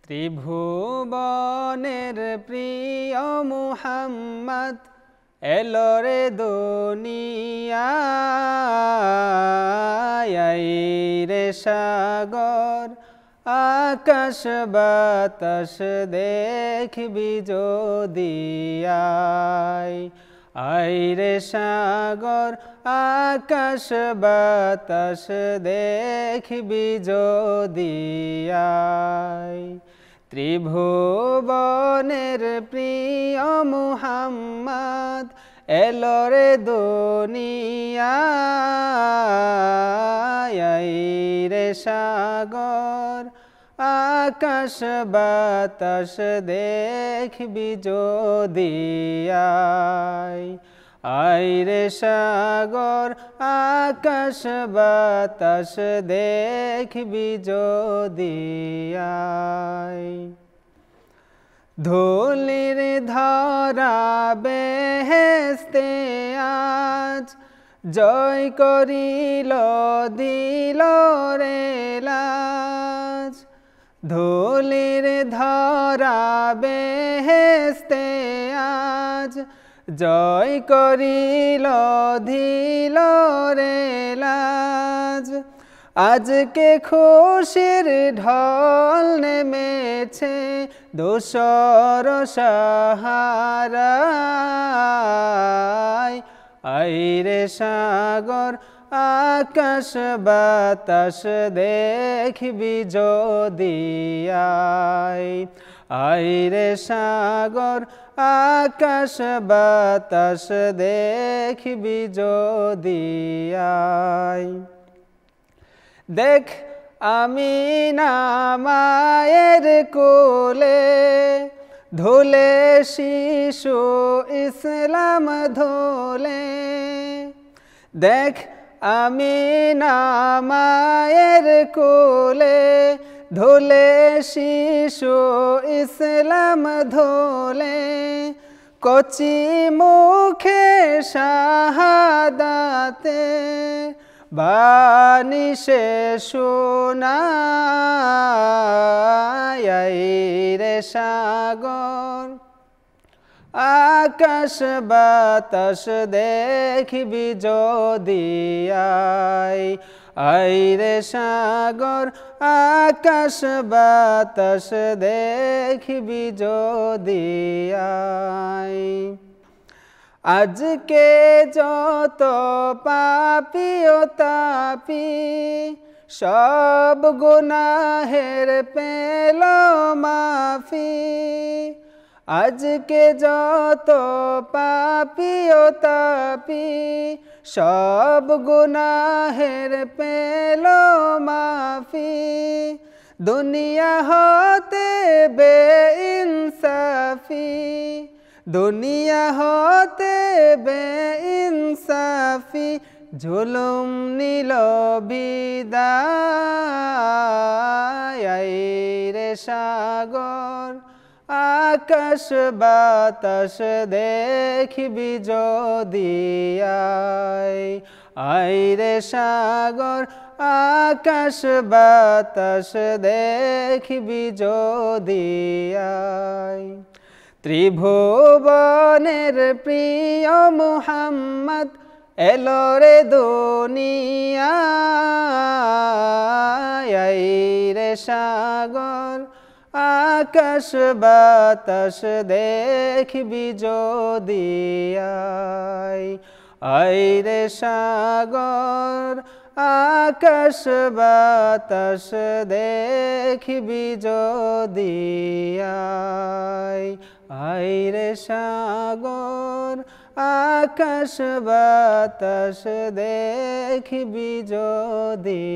ত্রিভুবনের প্রিয় মুহাম্মদ এলো রে দুনিয়ায় রে সাগর আকাশ বাতাস দেখবি যদি আয় রে সাগর আকাশ বাতাস দেখবি যদি ত্রিভুবনের প্রিয় মুহাম্মদ এলো রে দুনিয়ায় রে সাগর আকাশ বাতাস দেখবি যদি আয় রে সাগর আকাশ বাতাস দেখবি যদি ধুলির ধরা বেহেশতে আজ জয় করিল দিল রে লাজ ধুলির ধরা বেহেশতে আজ জয় করিল দিল রে লাজ আজকে খুশির ঢল নেমেছে দোসর সাহারায় আয় রে সাগর আকাশ বাতাস দেখবি যদি আয় রে সাগর আকাশ বাতাস দেখবি যদি দেখ আমিনা মায়ের কোলে ধুলে শিশু ইসলাম ধুলে দেখ আমিনা মায়ের কোলে ধুলে শিশু ইসলাম ধুলে কচি মুখে শাহাদাতে বাণী সে শোনায় রে সাগর আকাশ বাতাস দেখবি যদি আয় রে সাগর আকাশ বাতাস দেখবি যদি আজকে যত পাপী ও তাপী সব গুনাহের পেল মাফি আজকে যত পাপী ও তাপী সব গুনাহের পেল মাফি দুনিয়া হতে বেইনসাফি দুনিয়া হতে বেইনসাফি জুলুম নিল বিদায় রে সাগর আকাশ বাতাস দেখবি যদি আয় রে সাগর আকাশ বাতাস দেখবি যদি ত্রিভুবনের প্রিয় মুহাম্মদ এলো রে দুনিয়ায় রে সাগর আকাশ বাতাস দেখবি যদি আয় রে সাগর আকাশ বাতাস দেখবি যদি আয় রে সাগর আকাশ বাতাস দেখবি যদি